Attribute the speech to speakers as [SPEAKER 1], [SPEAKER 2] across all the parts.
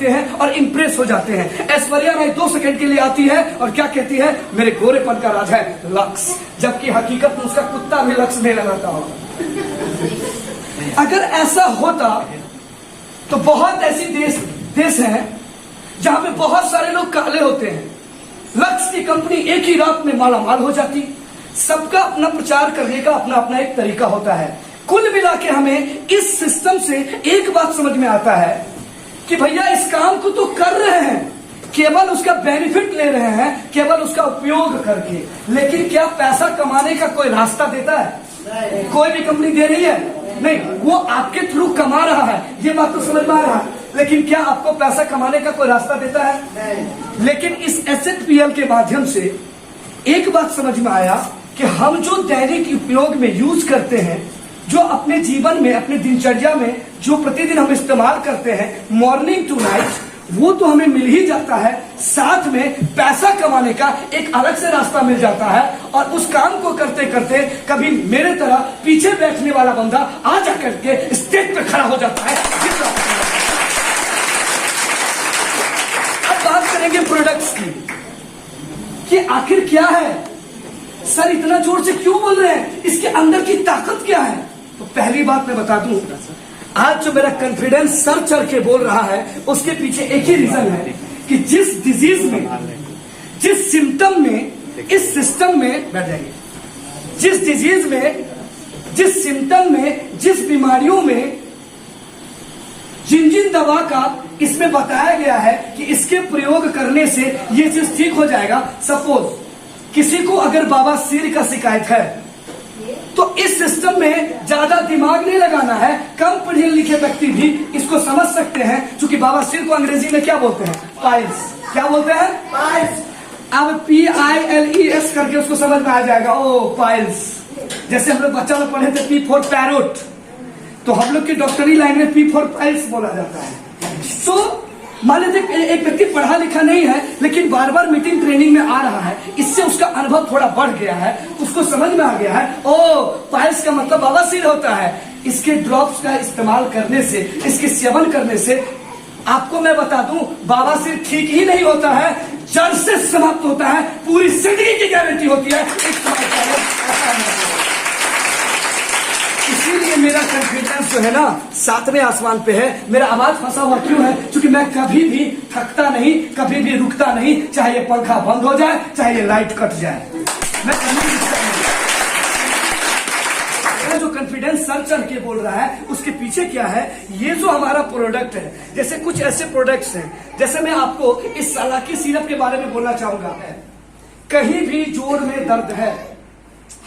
[SPEAKER 1] होते हैं और इंप्रेस हो जाते हैं। ऐश्वर्या राय 2 सेकंड के लिए आती है और क्या कहती है, मेरे गोरेपन का राज है लक्स, जबकि हकीकत में उसका कुत्ता भी लक्स नहीं लगाता हो। अगर ऐसा होता तो बहुत ऐसी देश हैं जहां पे बहुत सारे लोग काले होते हैं, लक्स की कंपनी एक ही रात में मालामाल हो जाती। सबका अपना प्रचार करने का अपना अपना एक तरीका होता है। कुल मिला के हमें इस सिस्टम से एक बात समझ में आता है कि भैया इस काम को तो कर रहे हैं, केवल उसका बेनिफिट ले रहे हैं, केवल उसका उपयोग करके, लेकिन क्या पैसा कमाने का कोई रास्ता देता है? कोई भी कंपनी दे रही है? नहीं, वो आपके थ्रू कमा रहा है, ये बात तो समझ में आ रहा है, लेकिन क्या आपको पैसा कमाने का कोई रास्ता देता है? नहीं। लेकिन इस SHPL के माध्यम से एक बात समझ में आया कि हम जो दैनिक उपयोग में यूज करते हैं, जो अपने जीवन में, अपने दिनचर्या में जो प्रतिदिन हम इस्तेमाल करते हैं मॉर्निंग टू नाइट, वो तो हमें मिल ही जाता है, साथ में पैसा कमाने का एक अलग से रास्ता मिल जाता है। और उस काम को करते करते कभी मेरे तरह पीछे बैठने वाला बंदा आ जाकर के स्टेज पे खड़ा हो जाता है। अब बात करेंगे प्रोडक्ट्स की कि आखिर क्या है, सर इतना जोर से क्यों बोल रहे हैं, इसके अंदर की ताकत क्या है? तो पहली बात मैं बता दूं, आज जो मेरा कॉन्फिडेंस सर चढ़ के बोल रहा है उसके पीछे एक ही रीजन है कि जिस डिजीज में, जिस सिम्टम में, इस सिस्टम में, बैठ जाइए, जिस डिजीज में, जिस सिम्टम में, जिस बीमारियों में जिन जिन दवा का इसमें बताया गया है कि इसके प्रयोग करने से ये चीज ठीक हो जाएगा। सपोज किसी को अगर बवासीर का शिकायत है तो इस सिस्टम में ज्यादा दिमाग नहीं लगाना है, कम पढ़े लिखे व्यक्ति भी इसको समझ सकते हैं, क्योंकि बवासीर को अंग्रेजी में क्या बोलते हैं? पाइल्स। क्या बोलते हैं? पाइल्स। अब PILES करके उसको समझ में आ जाएगा, ओ पाइल्स। जैसे हम लोग बच्चा लोग पढ़े थे P फॉर पैरोट, तो हम लोग की डॉक्टरी लाइन में P फॉर पाइल्स बोला जाता है। तो मान लीजिए एक व्यक्ति पढ़ा लिखा नहीं है लेकिन बार बार मीटिंग ट्रेनिंग में आ रहा है, इससे उसका अनुभव थोड़ा बढ़ गया है, उसको समझ में आ गया है, ओ पाइल्स का मतलब बवासीर होता है। इसके ड्रॉप्स का इस्तेमाल करने से, इसके सेवन करने से आपको मैं बता दूं, बवासीर ठीक ही नहीं होता है, जड़ से समाप्त होता है, पूरी जिंदगी की गारंटी होती है। इसीलिए मेरा कॉन्फिडेंस जो है ना 7वें आसमान पे है। मेरा आवाज फंसा हुआ क्यों है? क्योंकि मैं कभी भी थकता नहीं, कभी भी रुकता नहीं, चाहे ये पंखा बंद हो जाए, चाहे ये लाइट कट जाए, मैं जो कॉन्फिडेंस सर चढ़ के बोल रहा है उसके पीछे क्या है? ये जो हमारा प्रोडक्ट है, जैसे कुछ ऐसे प्रोडक्ट्स हैं, जैसे मैं आपको इस सलाकी सिरप के बारे में बोलना चाहूंगा। कहीं भी जोड़ में दर्द है,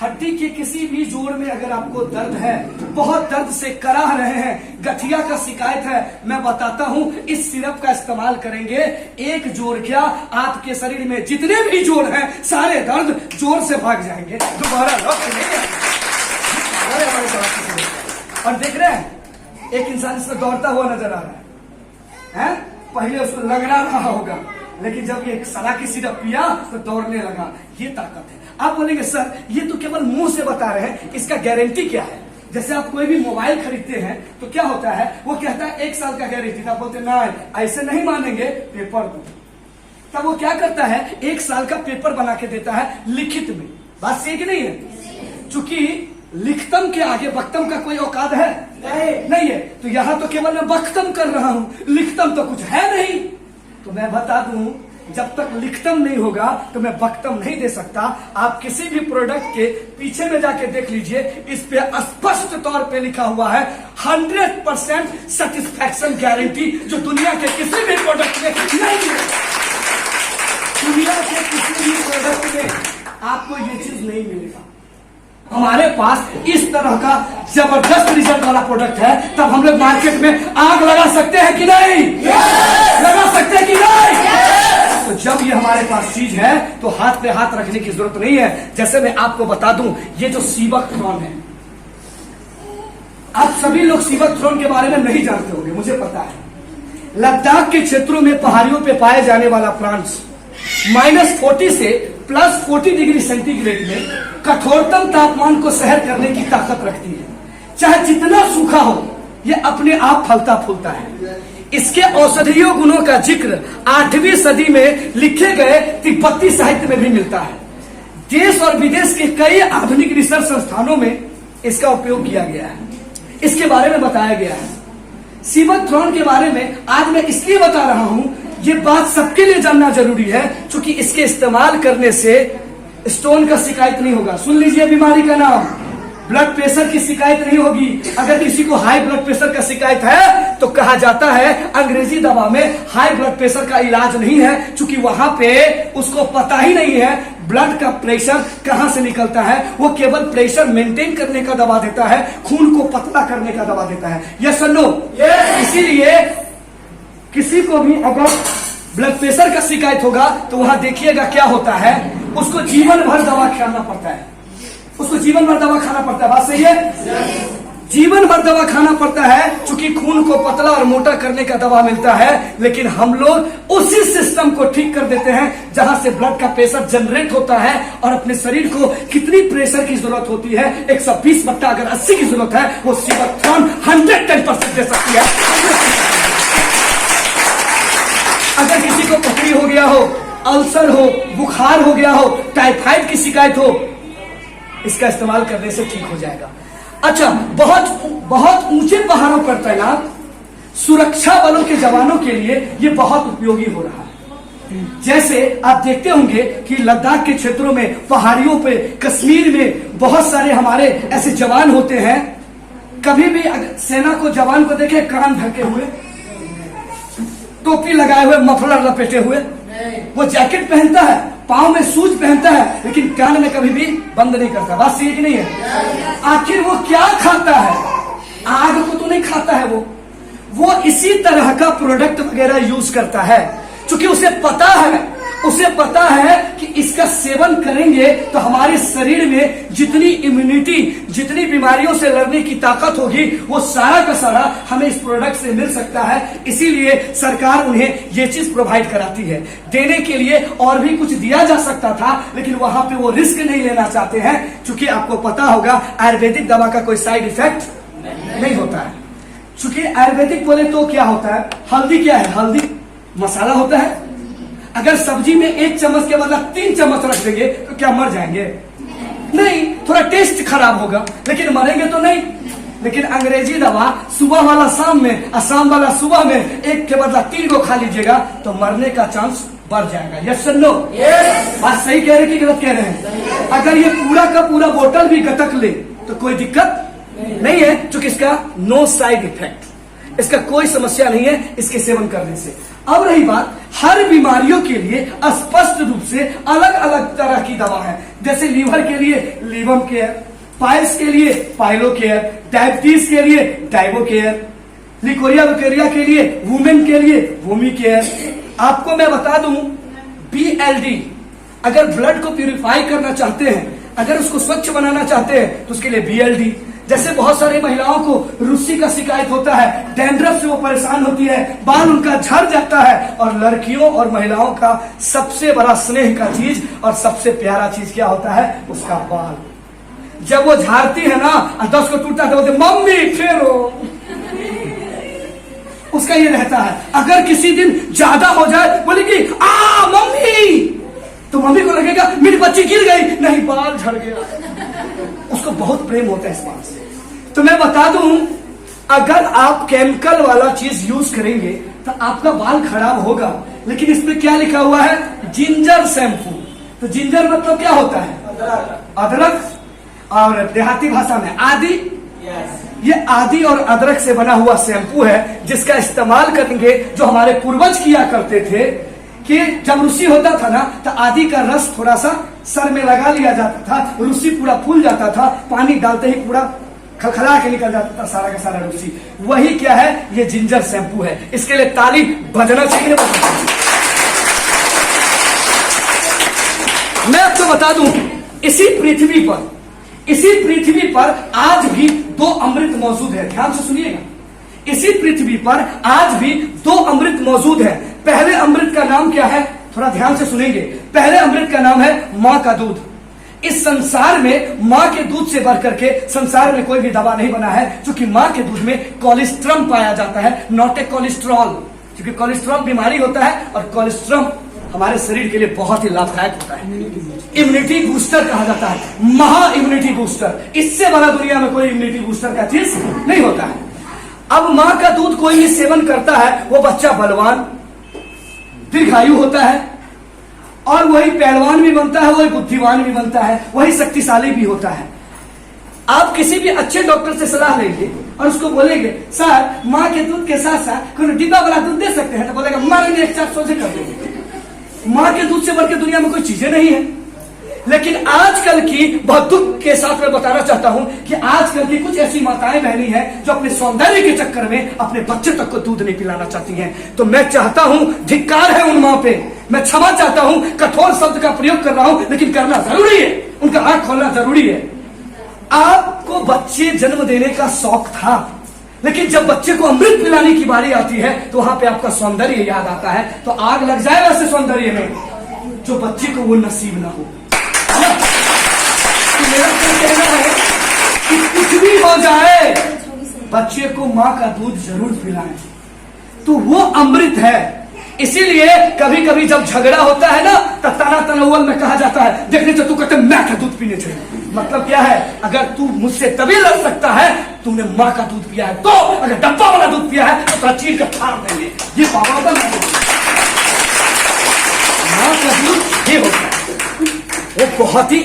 [SPEAKER 1] हड्डी के किसी भी जोड़ में अगर आपको दर्द है, बहुत दर्द से कराह रहे हैं, गठिया का शिकायत है, मैं बताता हूं इस सिरप का इस्तेमाल करेंगे, एक जोड़ क्या आपके शरीर में जितने भी जोड़ हैं सारे दर्द जोर से भाग जाएंगे, दोबारा लौट नहीं आएंगे। और देख रहे हैं एक इंसान इसमें दौड़ता हुआ नजर आ रहा है, पहले उसको लग रहा होगा, लेकिन जब ये सलाकी सिरप पिया तो दौड़ने लगा। ये ताकत है। आप बोलेंगे सर ये तो केवल मुंह से बता रहे हैं, इसका गारंटी क्या है? जैसे आप कोई भी मोबाइल खरीदते हैं तो क्या होता है, वो कहता है 1 साल का गारंटी, आप बोलते ना ऐसे नहीं मानेंगे, पेपर दो। तब वो क्या करता है, 1 साल का पेपर बना के देता है लिखित में। बात सही कि नहीं है? चूंकि लिखतम के आगे वक्तम का कोई औकात है? नहीं है। तो यहां तो केवल मैं वक्तम कर रहा हूं, लिखतम तो कुछ है नहीं। तो मैं बता दूं, जब तक लिखतम नहीं होगा तो मैं वक्तम नहीं दे सकता। आप किसी भी प्रोडक्ट के पीछे में जाके देख लीजिए, इस पे स्पष्ट तौर पे लिखा हुआ है 100% सेटिस्फैक्शन गारंटी, जो दुनिया के किसी भी प्रोडक्ट में नहीं मिलेगा। दुनिया के किसी भी प्रोडक्ट में आपको ये चीज नहीं मिलेगा। हमारे पास इस तरह का जबरदस्त रिजल्ट वाला प्रोडक्ट है, तब हम लोग मार्केट में आग लगा सकते हैं कि नहीं? लगा सकते हैं कि नहीं? तो जब ये हमारे पास चीज है तो हाथ पे हाथ रखने की जरूरत नहीं है। जैसे मैं आपको बता दूं, ये जो सीबकथ्रॉन है, आप सभी लोग सीबकथ्रॉन के बारे में नहीं जानते होंगे, मुझे पता है। लद्दाख के क्षेत्रों में पहाड़ियों पे पाए जाने वाला प्लांट्स -40 से +40 डिग्री सेंटीग्रेड में कठोरतम तापमान को सहन करने की ताकत रखती है। चाहे जितना सूखा हो, ये अपने आप फलता फूलता है। इसके औषधीय गुणों का जिक्र 8वीं सदी में लिखे गए तिब्बती साहित्य में भी मिलता है। देश और विदेश के कई आधुनिक रिसर्च संस्थानों में इसका उपयोग किया गया है, इसके बारे में बताया गया है। सीबकथ्रॉन के बारे में आज मैं इसलिए बता रहा हूं, ये बात सबके लिए जानना जरूरी है, क्योंकि इसके इस्तेमाल करने से स्टोन का शिकायत नहीं होगा। सुन लीजिए बीमारी का नाम, ब्लड प्रेशर की शिकायत नहीं होगी। अगर किसी को हाई ब्लड प्रेशर का शिकायत है तो कहा जाता है अंग्रेजी दवा में हाई ब्लड प्रेशर का इलाज नहीं है, क्योंकि वहां पे उसको पता ही नहीं है ब्लड का प्रेशर कहां से निकलता है। वो केवल प्रेशर मेंटेन करने का दवा देता है, खून को पतला करने का दवा देता है। यस और नो? इसीलिए किसी को भी अगर ब्लड प्रेशर का शिकायत होगा तो वहां देखिएगा क्या होता है, उसको जीवन भर दवा खाना पड़ता है, उसको जीवन भर दवा खाना पड़ता है। बात सही है? जीवन भर दवा खाना पड़ता है, क्योंकि खून को पतला और मोटा करने का दवा मिलता है। लेकिन हम लोग उसी सिस्टम को ठीक कर देते हैं जहां से ब्लड का प्रेशर जनरेट होता है, और अपने शरीर को कितनी प्रेशर की जरूरत होती है, 120 अगर 80 की जरूरत है, वो सीबकथ्रॉन 110% दे सकती है। अगर किसी को पथरी हो गया हो, अल्सर हो, बुखार हो गया हो, टाइफाइड की शिकायत हो, इसका इस्तेमाल करने से ठीक हो जाएगा। अच्छा, बहुत ऊंचे पहाड़ों पर तैनात सुरक्षा बलों के जवानों के लिए यह बहुत उपयोगी हो रहा है। जैसे आप देखते होंगे कि लद्दाख के क्षेत्रों में, पहाड़ियों पे, कश्मीर में बहुत सारे हमारे ऐसे जवान होते हैं। कभी भी सेना को जवान को देखे कान ढके हुए, टोपी लगाए हुए, मफलर लपेटे हुए, वो जैकेट पहनता है, पांव में शूज पहनता है, लेकिन कान में कभी भी बंद नहीं करता। बात सही कि नहीं है? आखिर वो क्या खाता है? आग को तो नहीं खाता है, वो इसी तरह का प्रोडक्ट वगैरह यूज करता है, क्योंकि उसे पता है कि इसका सेवन करेंगे तो हमारे शरीर में जितनी इम्यूनिटी, जितनी बीमारियों से लड़ने की ताकत होगी, वो सारा का सारा हमें इस प्रोडक्ट से मिल सकता है। इसीलिए सरकार उन्हें ये चीज प्रोवाइड कराती है। देने के लिए और भी कुछ दिया जा सकता था, लेकिन वहां पे वो रिस्क नहीं लेना चाहते हैं, क्योंकि आपको पता होगा आयुर्वेदिक दवा का कोई साइड इफेक्ट नहीं होता है। क्योंकि आयुर्वेदिक बोले तो क्या होता है, हल्दी क्या है? हल्दी मसाला होता है। अगर सब्जी में 1 चम्मच के बदला 3 चम्मच रख देंगे तो क्या मर जाएंगे? नहीं, थोड़ा टेस्ट खराब होगा, लेकिन मरेंगे तो नहीं। लेकिन अंग्रेजी दवा सुबह वाला शाम में और शाम वाला सुबह में 1 के बदला 3 को खा लीजिएगा तो मरने का चांस बढ़ जाएगा। Yes no? बात सही कह रहे कि गलत कह रहे हैं? अगर ये पूरा का पूरा बोतल भी गटक ले तो कोई दिक्कत नहीं है, क्योंकि इसका नो साइड इफेक्ट, इसका कोई समस्या नहीं है इसके सेवन करने से। अब रही बात, हर बीमारियों के लिए स्पष्ट रूप से अलग अलग तरह की दवा है। जैसे लीवर के लिए लीवर केयर, पाइल्स के लिए पाइलो केयर, डायबिटीज के लिए डायबो केयर, लिकोरिया विकोरिया के लिए वुमेन के लिए वोमी केयर। आपको मैं बता दूं, BLD, अगर ब्लड को प्यूरिफाई करना चाहते हैं, अगर उसको स्वच्छ बनाना चाहते हैं तो उसके लिए BLD। जैसे बहुत सारी महिलाओं को रुस्सी का शिकायत होता है, डैंड्रफ से वो परेशान होती है, बाल उनका झड़ जाता है, और लड़कियों और महिलाओं का सबसे बड़ा स्नेह का चीज और सबसे प्यारा चीज क्या होता है? उसका बाल। जब वो झाड़ती है ना और 10 को टूटता है तो बोलते मम्मी फेरो, उसका ये रहता है। अगर किसी दिन ज्यादा हो जाए बोलेगी आ मम्मी, तो मम्मी को लगेगा मेरी बच्ची गिर गई, नहीं बाल झड़ गया। उसको बहुत प्रेम होता है इस बात से। तो मैं बता दूं, अगर आप केमिकल वाला चीज यूज करेंगे तो आपका बाल खराब होगा। लेकिन इसमें क्या लिखा हुआ है? Ginger shampoo. तो जिंजर मतलब क्या होता है? अदरक, और देहाती भाषा में आदि। ये आदि और अदरक से बना हुआ शैम्पू है, जिसका इस्तेमाल करेंगे जो हमारे पूर्वज किया करते थे कि जब रुसी होता था ना तो आदि का रस थोड़ा सा सर में लगा लिया जाता था, रुसी पूरा फूल जाता था, पानी डालते ही पूरा खलखला के निकल जाता था सारा का सारा रुसी। वही क्या है? ये जिंजर शैम्पू है। इसके लिए ताली बजना चाहिए। मैं आपको बता दूं, इसी पृथ्वी पर आज भी 2 अमृत मौजूद है। ध्यान से सुनिएगा, इसी पृथ्वी पर आज भी 2 अमृत मौजूद है। पहले अमृत का नाम क्या है? थोड़ा ध्यान से सुनेंगे। पहले अमृत का नाम है मां का दूध। इस संसार में मां के दूध से बढ़ करके संसार में कोई भी दवा नहीं बना है, क्योंकि मां के दूध में कोलेस्ट्रम पाया जाता है, नॉट ए कोलेस्ट्रॉल। क्योंकि कोलेस्ट्रॉल बीमारी होता है और कोलेस्ट्रम हमारे शरीर के लिए बहुत ही लाभदायक होता है। इम्यूनिटी बूस्टर कहा जाता है, महा इम्यूनिटी बूस्टर। इससे बड़ा दुनिया में कोई इम्यूनिटी बूस्टर का चीज नहीं होता है। अब मां का दूध कोई भी सेवन करता है, वो बच्चा बलवान, दीर्घायु होता है, और वही पहलवान भी बनता है, वही बुद्धिमान भी बनता है, वही शक्तिशाली भी होता है। आप किसी भी अच्छे डॉक्टर से सलाह लेंगे और उसको बोलेंगे सर मां के दूध के साथ साथ कोई डिब्बा वाला दूध दे सकते हैं, तो बोलेगा मारेंगे 100 से कर देंगे। मां के दूध से बढ़ के दुनिया में कोई चीजें नहीं है। लेकिन आजकल की बहुत दुख के साथ मैं बताना चाहता हूं कि आजकल की कुछ ऐसी माताएं बहनी हैं जो अपने सौंदर्य के चक्कर में अपने बच्चे तक को दूध नहीं पिलाना चाहती हैं। तो मैं चाहता हूं, धिक्कार है उन मां पे, मैं क्षमा चाहता हूं, कठोर शब्द का प्रयोग कर रहा हूं, लेकिन करना जरूरी है, उनका आंख खोलना जरूरी है। आपको बच्चे जन्म देने का शौक था, लेकिन जब बच्चे को अमृत पिलाने की बारी आती है तो वहां पे आपका सौंदर्य याद आता है, तो आग लग जाए वैसे सौंदर्य में, जो बच्चे को वो नसीब ना हो। तो मेरा क्या कहना है कि कुछ भी हो जाए बच्चे को मां का दूध जरूर पिलाएं, तो वो अमृत है। इसीलिए कभी कभी जब झगड़ा होता है ना, तो तना तनव्वल में कहा जाता है देखने से तू कहते मैं का दूध पीने चाहिए। मतलब क्या है, अगर तू मुझसे तभी लड़ सकता है, तुमने मां का दूध पिया है, तो अगर डब्बा वाला दूध पिया है तो चीर का फाड़ देंगे। ये पावा का मां का दूध ये होता है, वो बहुत ही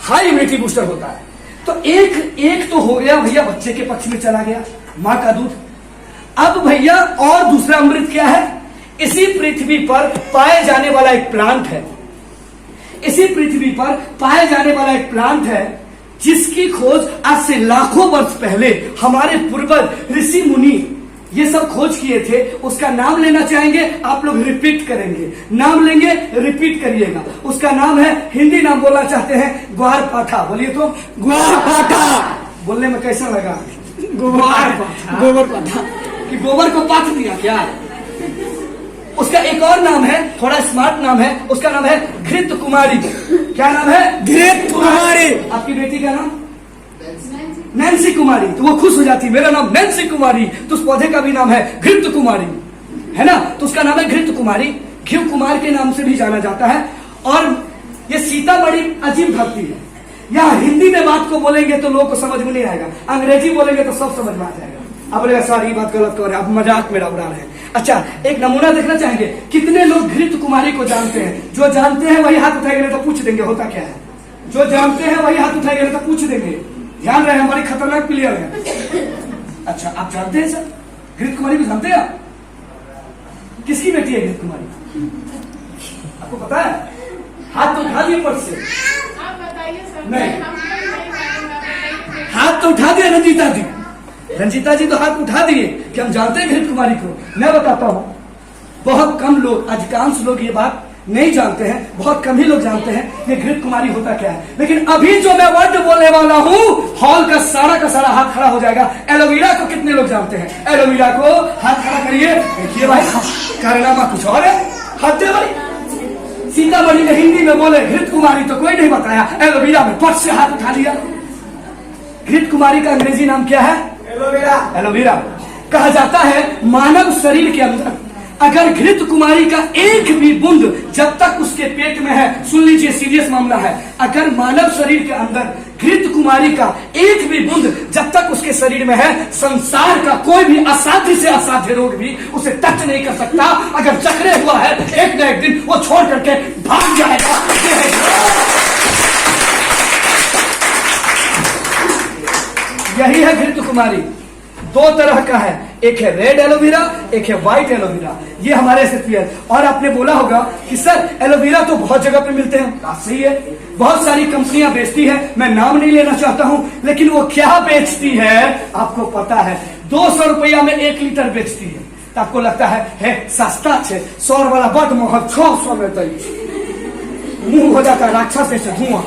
[SPEAKER 1] हाई इम्यूनिटी बूस्टर होता है। तो एक तो हो गया भैया, बच्चे के पक्ष में चला गया मां का दूध। अब भैया और दूसरा अमृत क्या है, इसी पृथ्वी पर पाए जाने वाला एक प्लांट है, इसी पृथ्वी पर पाए जाने वाला एक प्लांट है जिसकी खोज आज से लाखों वर्ष पहले हमारे पूर्वज ऋषि मुनि ये सब खोज किए थे। उसका नाम लेना चाहेंगे आप लोग, रिपीट करेंगे, नाम लेंगे रिपीट करिएगा। उसका नाम है, हिंदी नाम बोलना चाहते हैं, ग्वारपाठा। बोलिए तो, ग्वारपाठा। बोलने में कैसा लगा, गोबरपाठा, कि गोबर को पाठ दिया क्या। उसका एक और नाम है, थोड़ा स्मार्ट नाम है, उसका नाम है घृत कुमारी। क्या नाम है, घृत कुमारी। आपकी बेटी का नाम नैन्सी कुमारी, तो वो खुश हो जाती, मेरा नाम नैन्सी कुमारी, तो उस पौधे का भी नाम है घृत कुमारी, है ना। तो उसका नाम है घृत कुमारी, घृत कुमार के नाम से भी जाना जाता है। और ये सीतामढ़ी अजीब धरती है, यहाँ हिंदी में बात को बोलेंगे तो लोगों को समझ में नहीं आएगा, अंग्रेजी बोलेंगे तो सब समझ में आ जाएगा। अब बोलेगा सर ये बात गलत कर रहे हैं, आप मजाक मेरा उड़ा रहे हैं। अच्छा, एक नमूना देखना चाहेंगे, कितने लोग घृत कुमारी को जानते हैं। जो जानते हैं वही हाथ उठाएंगे, तो पूछ देंगे होता क्या है। जो जानते हैं वही हाथ उठाएंगे, तो पूछ देंगे। ध्यान रहे, हमारी खतरनाक प्लेयर है। अच्छा, आप जानते हैं सर घृत कुमारी को, जानते हैं आप? किसकी बेटी है घृत कुमारी, आपको पता है? हाथ तो उठा दिए पट से,
[SPEAKER 2] आप बताइए सर।
[SPEAKER 1] नहीं, हाथ तो उठा दिया रंजीता जी, रंजीता जी तो हाथ उठा दिए कि हम जानते हैं घृत कुमारी को। मैं बताता हूं, बहुत कम लोग, अधिकांश लोग ये बात नहीं जानते हैं, बहुत कम ही लोग जानते हैं ये घृत कुमारी होता क्या है। लेकिन अभी जो मैं वर्ड बोलने वाला हूं, हॉल का सारा हाथ खड़ा हो जाएगा। एलोवेरा को कितने लोग जानते हैं? एलोवेरा को हाथ खड़ा करिए, देखिए भाई कारनामा कुछ और है, हाथ दे भाई। सीतामढ़ी में हिंदी में बोले घृत कुमारी तो कोई नहीं बताया, एलोवेरा में पट से हाथ उठा लिया। घृत कुमारी का अंग्रेजी नाम क्या है? एलोवेरा। एलोवेरा कहा जाता है मानव शरीर के अंदर अगर घृत कुमारी का एक भी बूंद जब तक उसके पेट में है, सुन लीजिए सीरियस मामला है, अगर मानव शरीर के अंदर घृत कुमारी का एक भी बूंद जब तक उसके शरीर में है, संसार का कोई भी असाध्य से असाध्य रोग भी उसे टच नहीं कर सकता। अगर चक्रे हुआ है, एक न एक दिन वो छोड़ करके भाग जाएगा। यही है घृत कुमारी। दो तरह का है, एक है रेड एलोवेरा, एक है व्हाइट एलोवेरा। ये हमारे से क्लियर। और आपने बोला होगा कि सर एलोवेरा तो बहुत जगह पे मिलते हैं, बात सही है, बहुत सारी कंपनियां बेचती है, मैं नाम नहीं लेना चाहता हूं, लेकिन वो क्या बेचती है आपको पता है? 200 रुपया में 1 लीटर बेचती है। तो आपको लगता है सस्ता है, 100 वाला बड़ महंगा, 600 में तो मुंह हो जाता है राक्षस जैसे धुआं।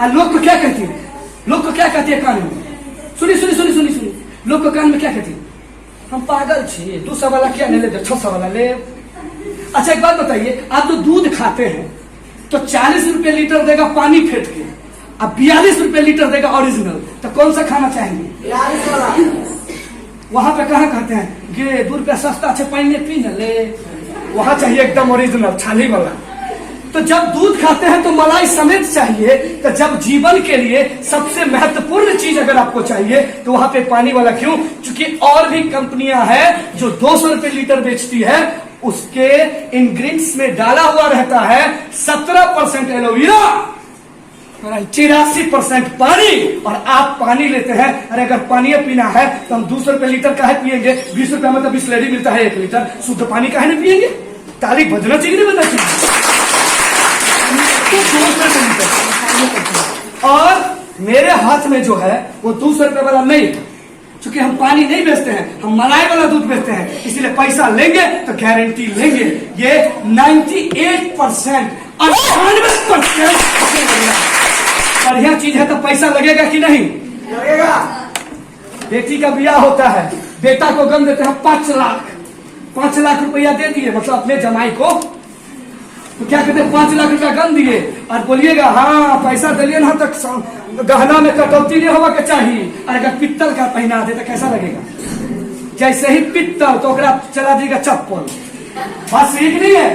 [SPEAKER 1] लोग को क्या कहती है, लोग को क्या कहती है कान में? सुनी सुनी सुनी सुनी सुनी, लोग को कान में क्या कहती है? हम पागल छे, 200 वाला क्या नहीं ले, 600 वाला ले। अच्छा एक बात बताइए, आप तो दूध खाते हैं तो 40 रुपए लीटर देगा पानी फेंट के, अब 42 रुपए लीटर देगा ओरिजिनल, तो कौन सा खाना चाहेंगे? वहां पे कहा कहते हैं गे 2 रुपया सस्ता अच्छे पानी पी न ले, वहां चाहिए एकदम ओरिजिनल छाली वाला। तो जब दूध खाते हैं तो मलाई समेत चाहिए, तो जब जीवन के लिए सबसे महत्वपूर्ण चीज अगर आपको चाहिए तो वहां पे पानी वाला क्यों? क्योंकि और भी कंपनियां हैं जो 200 रुपए लीटर बेचती है, उसके इंग्रेडिएंट्स में डाला हुआ रहता है 17% एलोवेरा, 84% पानी, और आप पानी लेते हैं। अरे अगर पानी पीना है तो हम 200 रुपए लीटर काहे पिएंगे? 20 रुपए में तो बिस्लेरी मिलता है 1 लीटर, शुद्ध पानी काहे नहीं पिएंगे? ताली बजना चाहिए नहीं बजना चाहिए? तो 200 रुपए लीटर, और मेरे हाथ में जो है वो 200 रुपए वाला नहीं, क्योंकि हम पानी नहीं बेचते हैं, हम मलाई वाला दूध बेचते हैं, इसलिए पैसा लेंगे तो गारंटी लेंगे। ये 98%, 98% बढ़िया चीज है तो पैसा लगेगा कि नहीं लगेगा? बेटी का ब्याह होता है, बेटा को गन देते हैं 5 लाख रुपया दे दिए, मतलब अपने जमाई को, तो क्या कहते हैं 5 लाख रुपया गन दिए, और बोलिएगा हाँ पैसा दिलिए ना तक गहना में कटौती नहीं होगा के चाहिए, और अगर पित्तल का पहना दे तो कैसा लगेगा? जैसे ही पित्तल तो चला देगा चप्पल। बात सही नहीं है?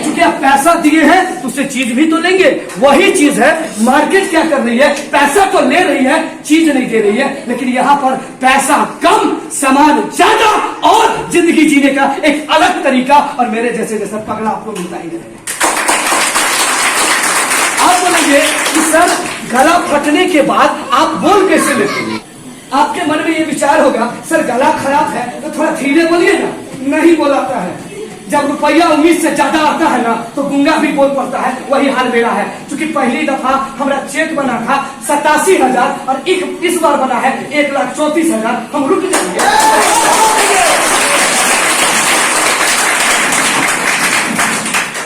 [SPEAKER 1] क्योंकि आप पैसा दिए हैं तो उससे चीज भी तो लेंगे। वही चीज है मार्केट क्या कर रही है, पैसा तो ले रही है, चीज नहीं दे रही है। लेकिन यहाँ पर पैसा कम, सामान ज्यादा, और जिंदगी जीने का एक अलग तरीका, और मेरे जैसे जैसा पगला आपको मिलता ही नहीं। आप बोलेंगे कि सर गला फटने के बाद आप बोल कैसे लेते हैं? आपके मन में ये विचार होगा सर गला खराब है तो थोड़ा धीरे बोलिए ना। नहीं बोलाता है। जब रुपया उम्मीद से ज्यादा आता है ना तो गुंगा भी बोल पड़ता है। वही हाल मेरा है, क्योंकि पहली दफा हमारा चेक बना था 87,000 और इस बार बना है 1,34,000। हम रुक जाएंगे।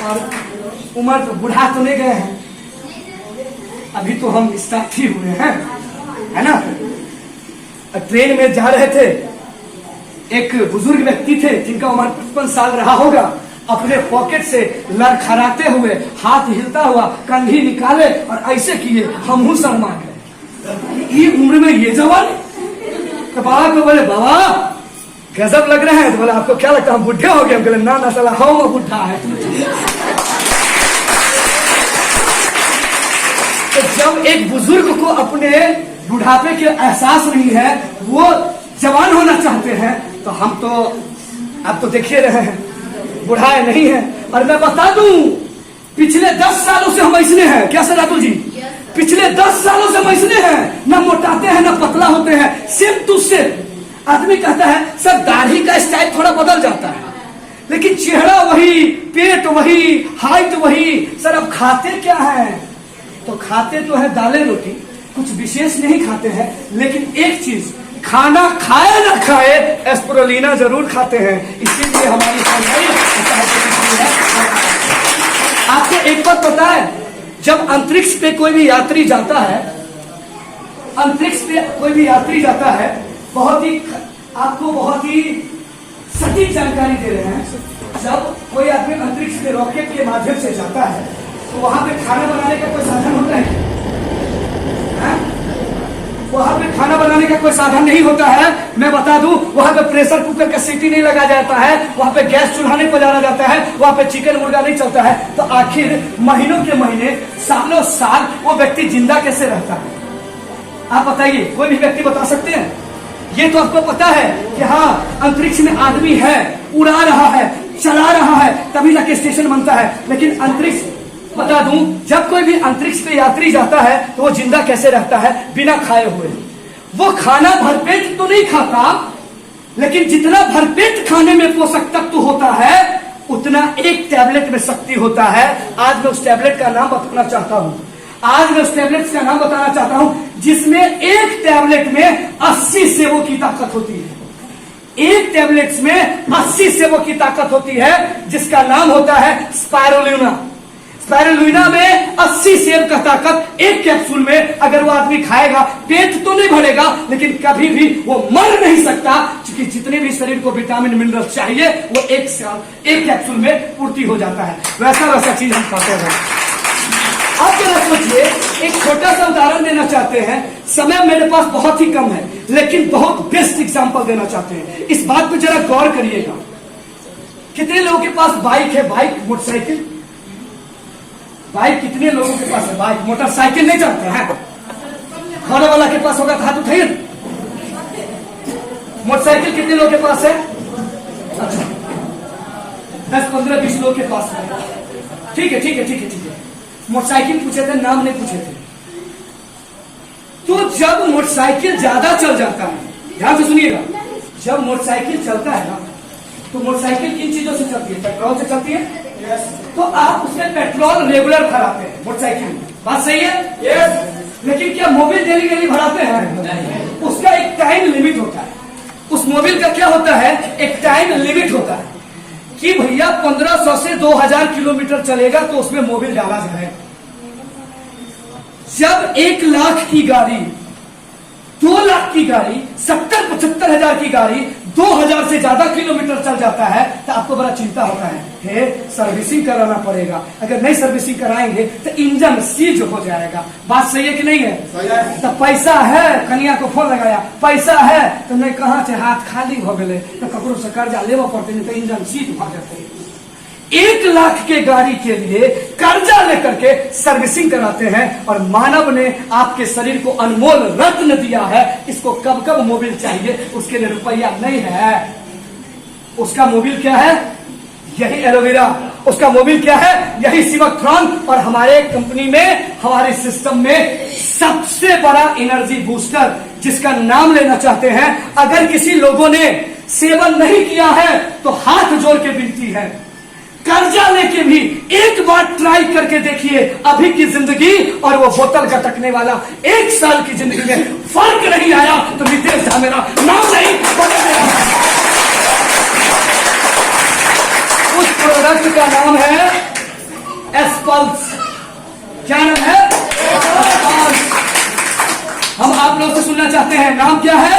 [SPEAKER 1] और उम्र तो बुढ़ा तो नहीं गए हैं, अभी तो हम स्टार्ट ही हुए हैं, है ना। ट्रेन में जा रहे थे, एक बुजुर्ग व्यक्ति थे जिनका उम्र 55 साल रहा होगा। अपने पॉकेट से लड़खड़ाते हुए, हाथ हिलता हुआ कंघी निकाले और ऐसे किए, हम शर्मा गए। ये उम्र में ये जवान। तो बाबा को बोले बाबा गजब लग रहे हैं। तो बोले आपको क्या लगता है हम बुढ़े हो गए? हम बोले ना साला हम बुढ़ा है। तो जब एक बुजुर्ग को अपने बुढ़ापे के एहसास नहीं है, वो जवान होना चाहते हैं, तो हम तो आप तो देखिए रहे हैं बुढ़ाए नहीं है। और मैं बता दूं पिछले 10 सालों से हम ऐसने हैं। क्या सर रातू जी? पिछले 10 सालों से हम ऐसने हैं, ना मोटाते हैं ना पतला होते हैं, सेम टू सेम। आदमी कहता है सर दाढ़ी का स्टाइल थोड़ा बदल जाता है, लेकिन चेहरा वही, पेट वही, हाइट वही। सर अब खाते क्या है? तो खाते तो है दालें रोटी, कुछ विशेष नहीं खाते हैं। लेकिन एक चीज, खाना खाए ना खाए एस्पिरुलिना जरूर खाते हैं। इसीलिए हमारी आपको एक बात पता है, जब अंतरिक्ष पे कोई भी यात्री जाता है, अंतरिक्ष पे कोई भी यात्री जाता है, आपको बहुत ही सटीक जानकारी दे रहे हैं। जब कोई आदमी अंतरिक्ष पे रॉकेट के माध्यम से जाता है तो वहां पे खाना बनाने का कोई साधन होता है? वहां पे खाना बनाने का कोई साधन नहीं होता है। मैं बता दूं वहां पे प्रेशर कुकर का सीटी नहीं लगा जाता है, वहां पे गैस चूल्हा नहीं पजाना जाता है, वहां पे चिकन मुर्गा नहीं चलता है। तो आखिर महीनों के महीने, सालों साल वो व्यक्ति जिंदा कैसे रहता है? आप बताइए, कोई भी व्यक्ति बता सकते हैं? ये तो आपको पता है कि हाँ अंतरिक्ष में आदमी है, उड़ा रहा है, चला रहा है, तभी जाके स्टेशन बनता है। लेकिन अंतरिक्ष, बता दूं, जब कोई भी अंतरिक्ष पे यात्री जाता है तो वो जिंदा कैसे रहता है? बिना खाए हुए। वो खाना भरपेट तो नहीं खाता, लेकिन जितना भरपेट खाने में पोषक तत्व होता है उतना एक टैबलेट में शक्ति होता है। आज मैं उस टैबलेट का नाम बताना चाहता हूं। आज मैं उस टैबलेट का नाम बताना चाहता हूं जिसमें एक टैबलेट में 80 सेवों की ताकत होती है। एक टैबलेट में 80 सेवों की ताकत होती है, जिसका नाम होता है स्पाइरुलिना। स्पाइरुलिना में 80 सेब का ताकत एक कैप्सूल में अगर वो आदमी खाएगा, पेट तो नहीं भरेगा लेकिन कभी भी वो मर नहीं सकता, क्योंकि जितने भी शरीर को विटामिन मिनरल चाहिए वो एक कैप्सूल में पूर्ति हो जाता है। वैसा चीज हम खाते हैं। आप जरा सोचिए, एक छोटा सा उदाहरण देना चाहते हैं, समय मेरे पास बहुत ही कम है, लेकिन बहुत बेस्ट एग्जांपल देना चाहते हैं। इस बात पर जरा गौर करिएगा। कितने लोगों के पास बाइक है? Bike, motorcycle. बाइक कितने लोगों के पास है? बाइक, मोटरसाइकिल नहीं चलते हैं? घोड़े वाला के पास होगा तो हाथ उठाइए। मोटरसाइकिल कितने लोगों के पास है? अच्छा, 10, 15, 20 लोगों के पास है। ठीक है, ठीक है, ठीक है, ठीक है। मोटरसाइकिल पूछे थे, नाम नहीं पूछे थे। तो जब मोटरसाइकिल ज्यादा चल जाता है, ध्यान से सुनिएगा, जब मोटरसाइकिल चलता है ना, तो मोटरसाइकिल किन चीजों से चलती है? पेट्रोल से चलती है। तो आप उसमें पेट्रोल रेगुलर भराते हैं मोटरसाइकिल में, बात सही है? लेकिन क्या मोबिल डेली डेली भराते हैं? उसका एक टाइम लिमिट होता है। उस मोबिल का क्या होता है? एक टाइम लिमिट होता है कि भैया 1500 से 2000 किलोमीटर चलेगा तो उसमें मोबिल डाला जाए। जब 1 लाख की गाड़ी, 2 लाख की गाड़ी, 70-75 हजार की गाड़ी 2000 से ज्यादा किलोमीटर चल जाता है तो आपको बड़ा चिंता होता है, सर्विसिंग कराना पड़ेगा। अगर नहीं सर्विसिंग कराएंगे तो इंजन सीज हो जाएगा। बात सही है कि नहीं है? तो पैसा है, कन्या को फोन लगाया, पैसा है तो नहीं, कहाँ से हाथ खाली हो गए तो ककरो से कर्जा लेवा पड़ते, नहीं तो इंजन सीज हो जाते। 1 लाख के गाड़ी के लिए कर्जा लेकर के सर्विसिंग कराते हैं। और मानव ने आपके शरीर को अनमोल रत्न दिया है, इसको कब कब मोबिल चाहिए, उसके लिए रुपया नहीं है। उसका मोबिल क्या है? यही एलोवेरा। उसका मोबिल क्या है? यही सिवकथ्रॉन। और हमारे कंपनी में, हमारे सिस्टम में सबसे बड़ा एनर्जी बूस्टर, जिसका नाम लेना चाहते हैं, अगर किसी लोगों ने सेवन नहीं किया है तो हाथ जोड़ के विनती है, कर्जा लेके भी एक बार ट्राई करके देखिए। अभी की जिंदगी और वो बोतल गटकने वाला 1 साल की जिंदगी में फर्क नहीं आया। तो नितेश झा मेरा नाम नहीं बदलेगा। उस प्रोडक्ट का नाम है एस्पल्स। क्या नाम है? एस्पल्स। हम आप लोग से सुनना चाहते हैं, नाम क्या है?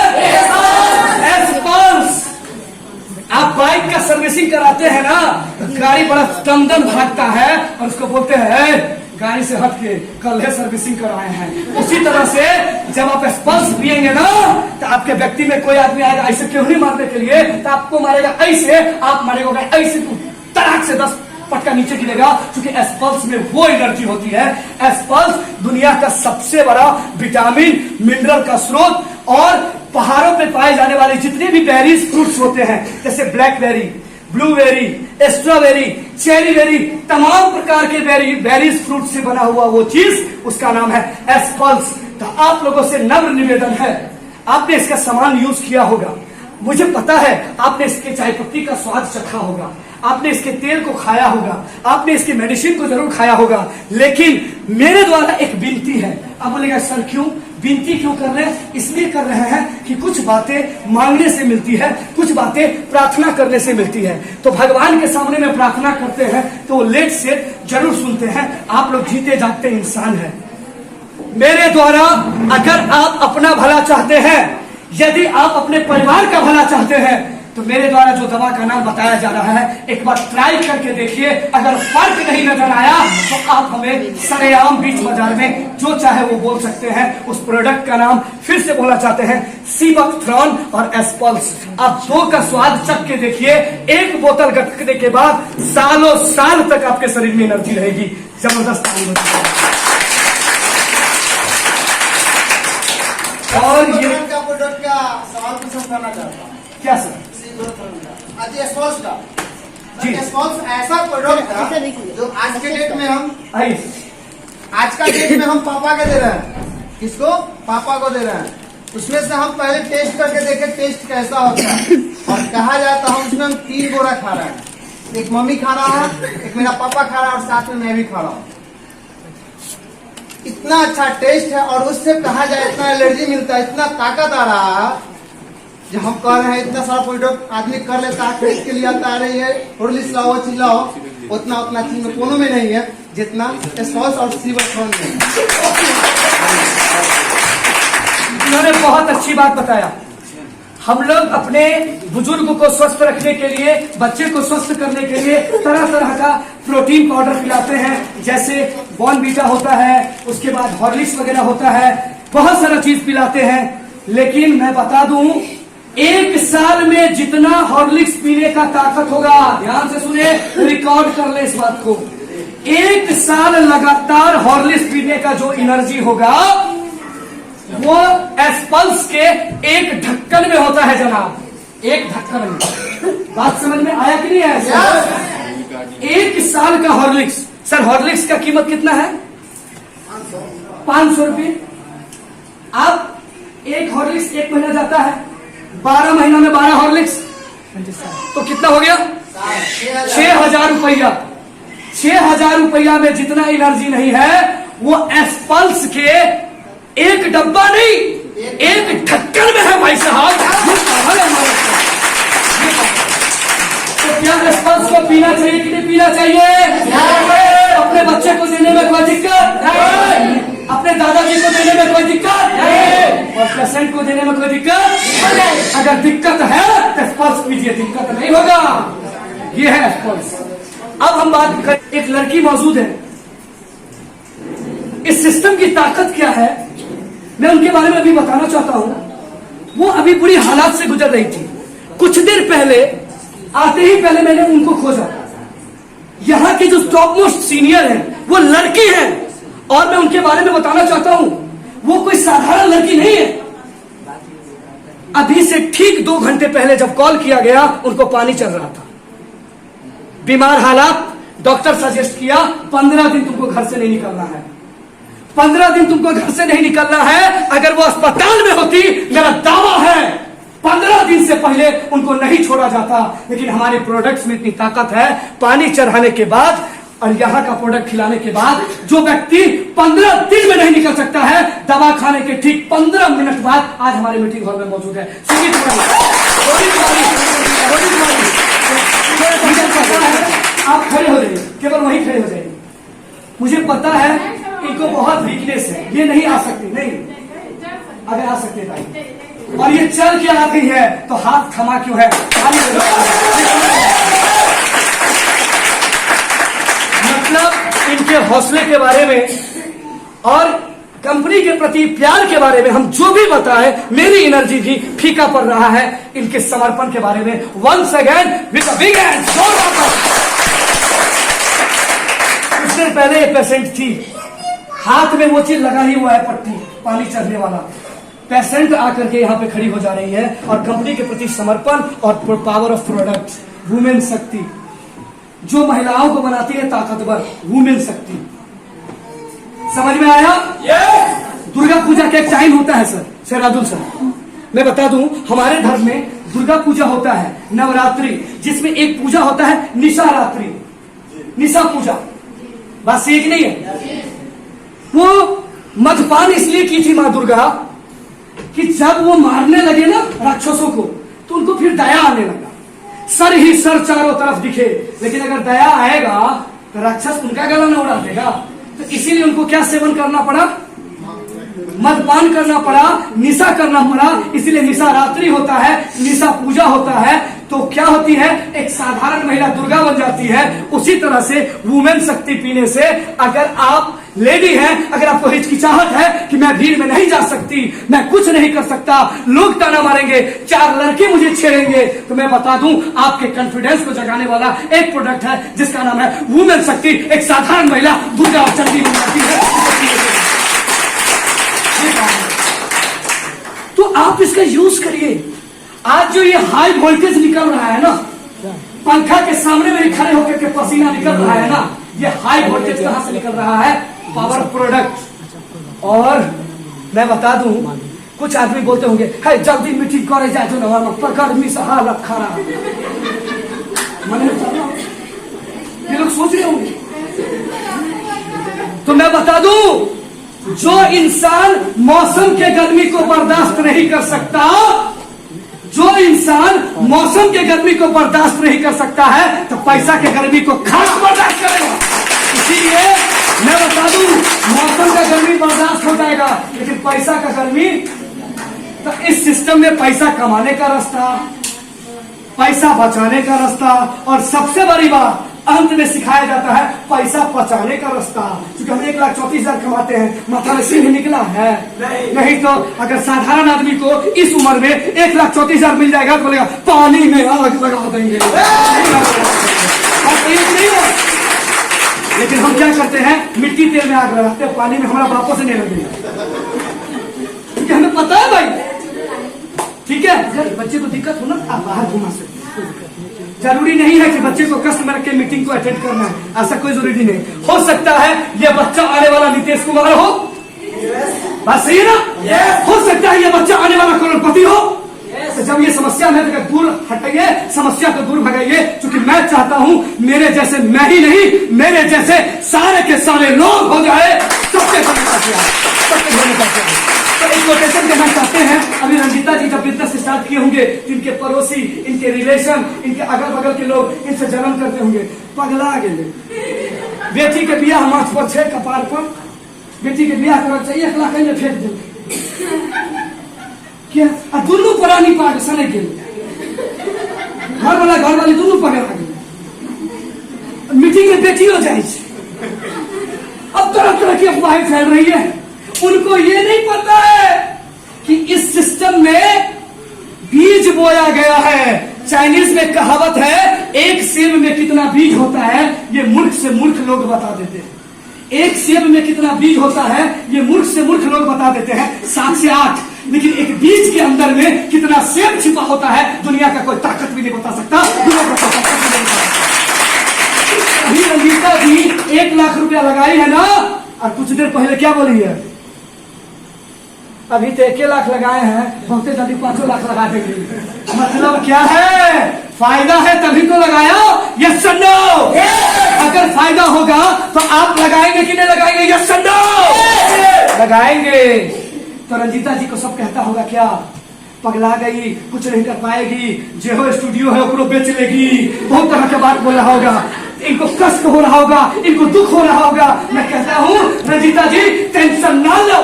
[SPEAKER 1] एस्पल्स। आप बाइक का सर्विसिंग कराते हैं ना, गाड़ी बड़ा दमदम भागता है और उसको बोलते हैं गाड़ी से हट के कल है सर्विसिंग कराए हैं। उसी तरह से जब आप स्पल्स पिएंगे ना, तो आपके व्यक्ति में कोई आदमी आएगा ऐसे क्यों नहीं मारने के लिए, तो आपको मारेगा ऐसे, आप मारेगा ऐसे, तड़ाक से 10 पटका नीचे गिरेगा। क्योंकि एस्पल्स में वो एनर्जी होती है। एस्पल्स दुनिया का सबसे बड़ा विटामिन मिनरल का स्रोत, और पहाड़ों पे पाए जाने वाले जितने भी बेरीज फ्रूट्स होते हैं, जैसे blackberry, blueberry, strawberry, cherry berry, तमाम प्रकार के बेरीज फ्रूट से बना हुआ वो चीज, उसका नाम है एस्पल्स। तो आप लोगों से नम्र निवेदन है, आपने इसका सामान यूज किया होगा, मुझे पता है आपने इसके चाय पत्ती का स्वाद चखा होगा, आपने इसके तेल को खाया होगा, आपने इसकी मेडिसिन को जरूर खाया होगा, लेकिन मेरे द्वारा एक विनती है। आप बोलेगा सर क्यों विनती क्यों कर रहे हैं? इसलिए कर रहे हैं कि कुछ बातें मांगने से मिलती है, कुछ बातें प्रार्थना करने से मिलती है। तो भगवान के सामने में प्रार्थना करते हैं तो वो लेट से जरूर सुनते हैं। आप लोग जीते जागते इंसान हैं। मेरे द्वारा अगर आप अपना भला चाहते हैं, यदि आप अपने परिवार का भला चाहते हैं, तो मेरे द्वारा जो दवा का नाम बताया जा रहा है, एक बार ट्राई करके देखिए। अगर फर्क नहीं नजर आया तो आप हमें सरेआम बीच बाजार में जो चाहे वो बोल सकते हैं। उस प्रोडक्ट का नाम फिर से बोलना चाहते हैं, सिवकथ्रॉन और एस्पल्स। आप 2 का स्वाद चख के देखिए। 1 बोतल गटकने के बाद सालों साल तक आपके शरीर में एनर्जी रहेगी। जबरदस्त। और ये
[SPEAKER 2] प्रोडक्ट का सवाल पूछना करना चाहता हूँ।
[SPEAKER 1] क्या सर?
[SPEAKER 2] एस्पल्स का
[SPEAKER 1] जी,
[SPEAKER 2] एस्पल्स ऐसा प्रोडक्ट है जो आज के डेट में हम आज का डेट में हम पापा के दे रहे हैं। किसको? पापा को दे रहे हैं। उसमें से हम पहले टेस्ट करके देखे टेस्ट कैसा होता है, और कहा जाए तो हम उसमें 3 बोरा खा रहे हैं। एक मम्मी खा रहा है, एक मेरा पापा खा रहा है, और साथ में मैं भी खा रहा हूँ। इतना अच्छा टेस्ट है, और उससे कहा जाए इतना एनर्जी मिलता है, इतना ताकत आ रहा है, जो हम कह रहे हैं इतना सारा प्रोडक्ट आदमी कर लेता है, टेस्ट के लिए आता आ रही है, हॉर्लिक्स लाओ, चीज लाओ, उतना चीज में कोनो में नहीं है जितना एस्पल्स और सिवकथ्रॉन में।
[SPEAKER 1] उन्होंने बहुत अच्छी बात बताया। हम लोग अपने बुजुर्ग को स्वस्थ रखने के लिए, बच्चे को स्वस्थ करने के लिए तरह तरह का प्रोटीन पाउडर पिलाते हैं, जैसे बॉर्नवीटा होता है, उसके बाद हॉर्लिक्स वगैरह होता है, बहुत सारा चीज पिलाते हैं। लेकिन मैं बता दूं, 1 साल में जितना हॉर्लिक्स पीने का ताकत होगा, ध्यान से सुने, रिकॉर्ड कर ले इस बात को, 1 साल लगातार हॉर्लिक्स पीने का जो एनर्जी होगा वो एस्पल्स के एक ढक्कन में होता है जनाब, एक ढक्कन में। बात समझ में आया कि नहीं आया? 1 साल का हॉर्लिक्स। सर हॉर्लिक्स का कीमत कितना है? 500 रुपये। आप एक हॉर्लिक्स 1 महीना जाता है, 12 महीना में 12 हॉर्लिक्स, तो कितना हो गया? 6,000 रुपया। 6,000 रुपया में जितना एनर्जी नहीं है वो एस्पल्स के एक डब्बा नहीं, एक ढक्कन में है भाई साहब। तो क्या एस्पल्स को पीना चाहिए कि नहीं पीना चाहिए? अपने बच्चे को देने में कोई दिक्कत नहीं, अपने दादाजी को देने में कोई दिक्कत नहीं, और पेशेंट को देने में कोई दिक्कत नहीं। अगर दिक्कत है तो एस्पल्स पीजिए, दिक्कत नहीं होगा। ये है एस्पल्स। अब हम बात करें, एक लड़की मौजूद है, इस सिस्टम की ताकत क्या है मैं उनके बारे में अभी बताना चाहता हूं। वो अभी बुरी हालात से गुजर रही थी। कुछ देर पहले आते ही पहले मैंने उनको खोजा। यहां के जो टॉप मोस्ट सीनियर हैं वो लड़की है, और मैं उनके बारे में बताना चाहता हूं, वो कोई साधारण लड़की नहीं है। अभी से ठीक 2 घंटे पहले जब कॉल किया गया, उनको पानी चल रहा था, बीमार हालात, डॉक्टर सजेस्ट किया 15 दिन तुमको घर से नहीं निकलना है, 15 दिन तुमको घर से नहीं निकलना है। अगर वो अस्पताल में होती, मेरा दावा है 15 दिन से पहले उनको नहीं छोड़ा जाता। लेकिन हमारे प्रोडक्ट्स में इतनी ताकत है, पानी चढ़ाने के बाद और यहाँ का प्रोडक्ट खिलाने के बाद जो व्यक्ति 15 दिन में नहीं निकल सकता है, दवा खाने के ठीक 15 मिनट बाद आज हमारे मीटिंग हॉल में मौजूद है। आप खड़े हो जाइए, केवल वहीं खड़े हो जाइए। मुझे पता है इनको बहुत वीकनेस है, ये नहीं आ सकती, नहीं, अगर आ सकते भाई, और ये चल के आ गई है तो हाथ थमा क्यों है? मतलब इनके हौसले के बारे में और कंपनी के प्रति प्यार के बारे में हम जो भी बताएं, मेरी एनर्जी भी फीका पड़ रहा है। इनके समर्पण के बारे में once again with a big hand. कुछ देर पहले एक पेशेंट थी, हाथ में वो चीज लगा ही हुआ है, पट्टी, पानी चढ़ने वाला। पेशेंट आकर के यहाँ पे खड़ी हो जा रही है और कंपनी के प्रति समर्पण और पावर ऑफ प्रोडक्ट, वुमेन शक्ति, जो महिलाओं को बनाती है ताकतवर, वुमेन शक्ति। समझ में आया? दुर्गा पूजा का एक टाइम होता है सर, शेरादुल सर, मैं बता दूं, हमारे धर्म में दुर्गा पूजा होता है, नवरात्रि, जिसमें एक पूजा होता है निशा रात्रि, निशा पूजा। बात एक नहीं है। वो मदपान इसलिए की थी मां दुर्गा कि जब वो मारने लगे ना राक्षसों को, तो उनको फिर दया आने लगा। सर ही सर चारों तरफ दिखे, लेकिन अगर दया आएगा तो राक्षस उनका गला न उड़ा देगा। तो इसीलिए उनको क्या सेवन करना पड़ा? मदपान करना पड़ा, निशा करना पड़ा। इसीलिए निशा रात्रि होता है, निशा पूजा होता है। तो क्या होती है, एक साधारण महिला दुर्गा बन जाती है। उसी तरह से वुमेन शक्ति पीने से, अगर आप लेडी हैं, अगर आपको हिचकिचाहट है कि मैं भीड़ में नहीं जा सकती, मैं कुछ नहीं कर सकता, लोग ताना मारेंगे, 4 लड़के मुझे छेड़ेंगे, तो मैं बता दूं, आपके कॉन्फिडेंस को जगाने वाला एक प्रोडक्ट है जिसका नाम है वुमेन शक्ति। एक साधारण महिला दुर्गा चंडी बन जाती है। तो आप इसका यूज करिए। आज जो ये हाई वोल्टेज निकल रहा है ना, पंखा के सामने में खड़े होकर के पसीना निकल रहा है ना, ये हाई वोल्टेज कहां से निकल रहा है? Power product. और मैं बता दूं, कुछ आदमी बोलते होंगे, है जल्दी मीटिंग करे जाए जो नवा पर गर्मी से हालत खराब, ये लोग सोच रहे होंगे। तो मैं बता दूं, जो इंसान मौसम के गर्मी को बर्दाश्त नहीं कर सकता, जो इंसान मौसम के गर्मी को बर्दाश्त नहीं कर सकता है, तो पैसा के गर्मी को खास बर्दाश्त करेगा। इसीलिए मैं बता दूं, मौसम का गर्मी बर्दाश्त हो जाएगा, लेकिन पैसा का गर्मी, तो इस सिस्टम में पैसा कमाने का रास्ता, पैसा बचाने का रास्ता, और सबसे बड़ी बात अंत में सिखाया जाता है पैसा बचाने का रास्ता। क्योंकि हम 1,34,000 कमाते हैं, माथा में सिंह निकला है नहीं तो अगर साधारण आदमी को इस उम्र में 1,34,000 मिल जाएगा तो बोलेगा पानी में आग लगा देंगे। नहीं हो, लेकिन हम क्या करते हैं, मिट्टी तेल में आग लगाते हैं, पानी में हमारा बापों से नहीं लगेगा, क्योंकि हमें पता है भाई। ठीक है, बच्चे को दिक्कत हो ना, आप बाहर घुमा सकते, जरूरी नहीं है कि बच्चे को कष्ट में रख के मीटिंग को अटेंड करना है, ऐसा कोई जरूरी नहीं। हो सकता है ये बच्चा आने वाला नीतीश कुमार हो, बात सही है ना? हो सकता है ये बच्चा आने वाला करोड़पति हो। तो जब ये समस्या है तो दूर हटाइए, समस्या को दूर भगाइए, क्योंकि मैं चाहता हूं मेरे जैसे, मैं ही नहीं, मेरे जैसे सारे के सारे लोग हो जाए, सबके होने का तो एक कोटेशन देना चाहते हैं। अभी रंजीता जी जब बिजनेस स्टार्ट किए होंगे, इनके पड़ोसी, इनके रिलेशन, इनके अगल बगल के लोग इनसे जलन करते होंगे, पगला गए। बेटी के बियाह माथ पर छे, कपार पर बेटी के बियाह करना चाहिए, 1 लाख में फेंक दे क्या, दोनों पुरानी पार्ट सने के घर वाला घर वाली दोनों पगला गए। मीटिंग में बेटी हो जाए, अब तरह तरह की अफवाहें फैल रही है। उनको ये नहीं पता है कि इस सिस्टम में बीज बोया गया है। चाइनीज में कहावत है, एक सेब में कितना बीज होता है ये मूर्ख से मूर्ख लोग बता देते हैं। एक सेब में कितना बीज होता है ये मूर्ख से मूर्ख लोग बता देते हैं, 7 से 8। लेकिन एक बीज के अंदर में कितना सेब छिपा होता है दुनिया का कोई ताकत भी नहीं बता सकता। अभी रंजीता जी 1 लाख रुपया लगाई है ना, और कुछ देर पहले क्या बोली है, अभी तो 1 लाख लगाए हैं, बहुते जल्दी 5 लाख लगा देंगे। मतलब क्या है, फायदा है तभी तो लगाया। यस और नो? अगर फायदा होगा तो आप लगाएंगे कि नहीं लगाएंगे? यस और नो? लगाएंगे। तो रंजीता जी को सब कहता होगा क्या, पगला गई, कुछ नहीं कर पाएगी, जो हो स्टूडियो है वो बेच लेगी, बहुत तरह की बात बोल रहा होगा, इनको कष्ट हो रहा होगा, इनको दुख हो रहा होगा। मैं कहता हूं रंजीता जी टेंशन ना लो,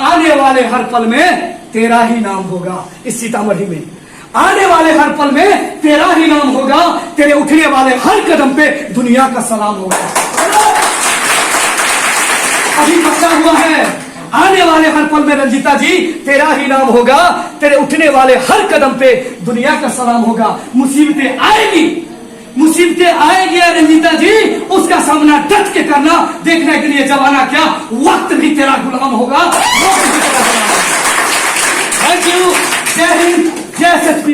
[SPEAKER 1] आने वाले हर पल में तेरा ही नाम होगा। इस सीतामढ़ी में आने वाले हर पल में तेरा ही नाम होगा, तेरे उठने वाले हर कदम पे दुनिया का सलाम होगा। अभी पता हुआ है, आने वाले हर पल में रंजीता जी तेरा ही नाम होगा, तेरे उठने वाले हर कदम पे दुनिया का सलाम होगा। मुसीबतें आएगी, मुसीबतें आएगी रंजीता जी, उसका सामना डट के करना। देखने के लिए जमाना क्या, वक्त भी तेरा गुलाम होगा। Thank you. जय हिंद, जय सच्ची।